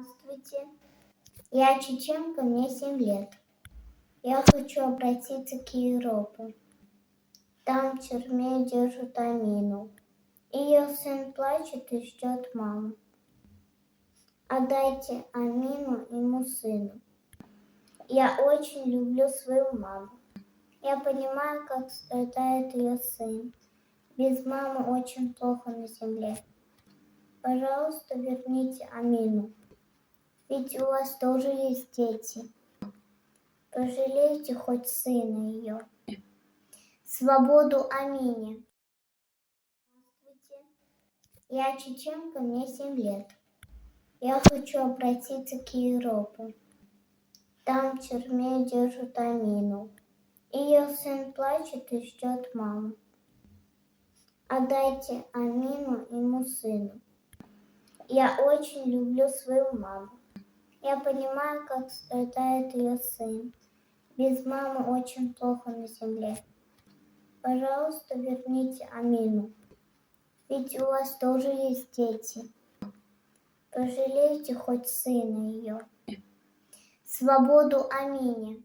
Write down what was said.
Здравствуйте, я чеченка, мне 7 лет. Я хочу обратиться к Европе. Там в тюрьме держат Амину. Ее сын плачет и ждет маму. Отдайте Амину ему сыну. Я очень люблю свою маму. Я понимаю, как страдает ее сын. Без мамы очень плохо на земле. Пожалуйста, верните Амину. Ведь у вас тоже есть дети. Пожалейте хоть сына ее. Свободу Амине. Здравствуйте, я чеченка, мне 7 лет. Я хочу обратиться к Европе. Там в тюрьме держат Амину. Ее сын плачет и ждет маму. Отдайте Амину ему сыну. Я очень люблю свою маму. Я понимаю, как страдает ее сын. Без мамы очень плохо на земле. Пожалуйста, верните Амину. Ведь у вас тоже есть дети. Пожалейте хоть сына ее. Свободу Амине.